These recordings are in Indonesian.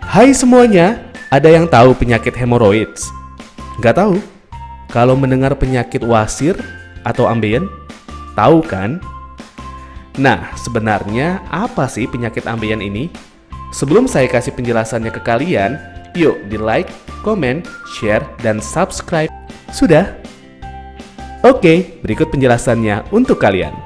Hai semuanya, ada yang tahu penyakit hemoroids? Nggak tahu? Kalau mendengar penyakit wasir atau ambeien, tahu kan? Nah, sebenarnya apa sih penyakit ambeien ini? Sebelum saya kasih penjelasannya ke kalian, yuk di like, komen, share, dan subscribe. Sudah? Oke, berikut penjelasannya untuk kalian.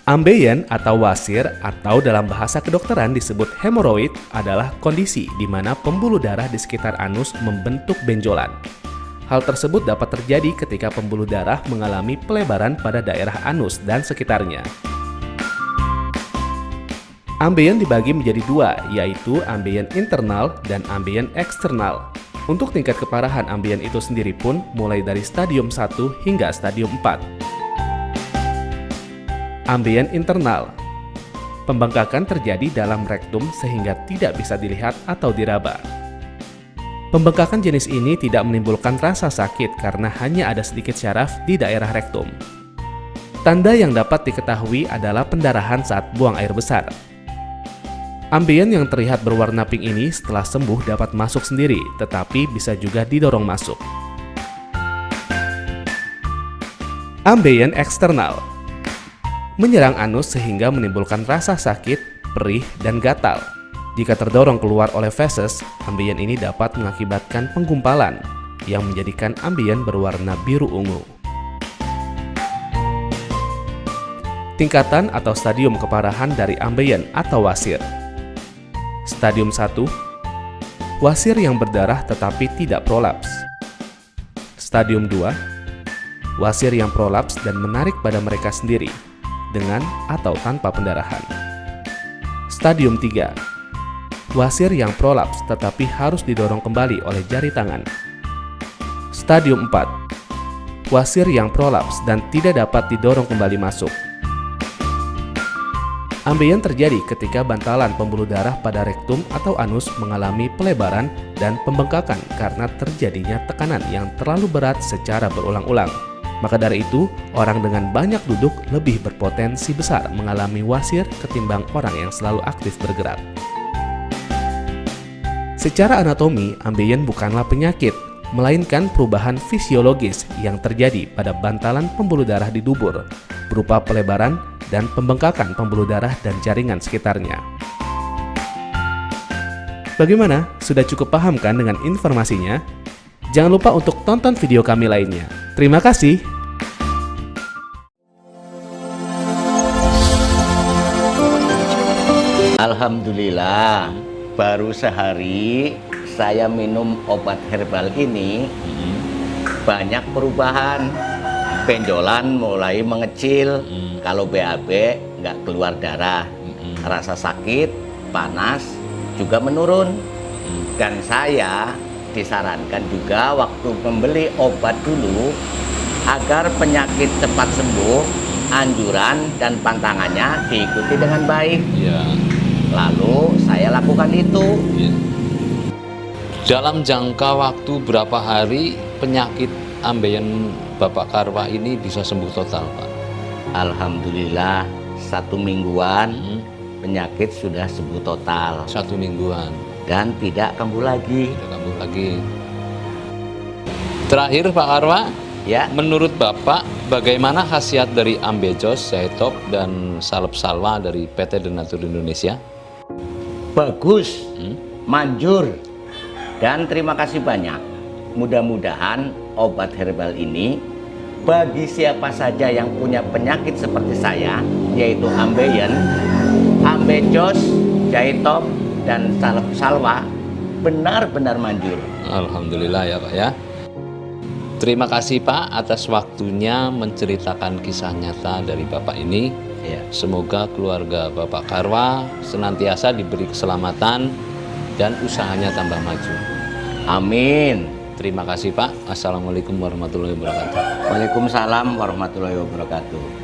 Ambeien atau wasir atau dalam bahasa kedokteran disebut hemoroid adalah kondisi di mana pembuluh darah di sekitar anus membentuk benjolan. Hal tersebut dapat terjadi ketika pembuluh darah mengalami pelebaran pada daerah anus dan sekitarnya. Ambeien dibagi menjadi dua, yaitu ambeien internal dan ambeien eksternal. Untuk tingkat keparahan ambeien itu sendiri pun mulai dari stadium 1 hingga stadium 4. Ambeien internal. Pembengkakan terjadi dalam rektum sehingga tidak bisa dilihat atau diraba. Pembengkakan jenis ini tidak menimbulkan rasa sakit karena hanya ada sedikit syaraf di daerah rektum. Tanda yang dapat diketahui adalah pendarahan saat buang air besar. Ambeien yang terlihat berwarna pink ini setelah sembuh dapat masuk sendiri, tetapi bisa juga didorong masuk. Ambeien eksternal. Menyerang anus sehingga menimbulkan rasa sakit, perih, dan gatal. Jika terdorong keluar oleh feses, ambeien ini dapat mengakibatkan penggumpalan yang menjadikan ambeien berwarna biru ungu. Tingkatan atau stadium keparahan dari ambeien atau wasir. Stadium 1, wasir yang berdarah tetapi tidak prolaps. Stadium 2, wasir yang prolaps dan menarik pada mereka sendiri, dengan atau tanpa pendarahan. Stadium 3, wasir yang prolaps tetapi harus didorong kembali oleh jari tangan. Stadium 4, wasir yang prolaps dan tidak dapat didorong kembali masuk. Ambeien terjadi ketika bantalan pembuluh darah pada rektum atau anus mengalami pelebaran dan pembengkakan karena terjadinya tekanan yang terlalu berat secara berulang-ulang. Maka dari itu, orang dengan banyak duduk lebih berpotensi besar mengalami wasir ketimbang orang yang selalu aktif bergerak. Secara anatomi, ambeien bukanlah penyakit, melainkan perubahan fisiologis yang terjadi pada bantalan pembuluh darah di dubur, berupa pelebaran dan pembengkakan pembuluh darah dan jaringan sekitarnya. Bagaimana? Sudah cukup paham kan dengan informasinya? Jangan lupa untuk tonton video kami lainnya. Terima kasih. Alhamdulillah, baru sehari saya minum obat herbal ini, banyak perubahan. Benjolan mulai mengecil, kalau BAB nggak keluar darah, rasa sakit, panas juga menurun. Dan saya disarankan juga waktu membeli obat dulu agar penyakit cepat sembuh, anjuran dan pantangannya diikuti dengan baik. Ya. Lalu saya lakukan itu. Ya. Dalam jangka waktu berapa hari penyakit ambeien Bapak Karwa ini bisa sembuh total, Pak? Alhamdulillah 1 mingguan penyakit sudah sembuh total 1 mingguan dan tidak kambuh lagi. tidak kambuh lagi. Terakhir Pak Karwa, Ya, menurut Bapak bagaimana khasiat dari Ambejos, Zaitop, dan Salep Salwa dari PT Denatur Indonesia? bagus, manjur, dan terima kasih banyak. Mudah-mudahan obat herbal ini bagi siapa saja yang punya penyakit seperti saya, yaitu ambeien, ambejos, zaitop, dan salep salwa, benar-benar manjur. Alhamdulillah ya Pak ya. Terima kasih Pak atas waktunya menceritakan kisah nyata dari Bapak ini. Ya. Semoga keluarga Bapak Karwa senantiasa diberi keselamatan dan usahanya tambah maju. Amin. Terima kasih Pak. Assalamualaikum warahmatullahi wabarakatuh. Waalaikumsalam warahmatullahi wabarakatuh.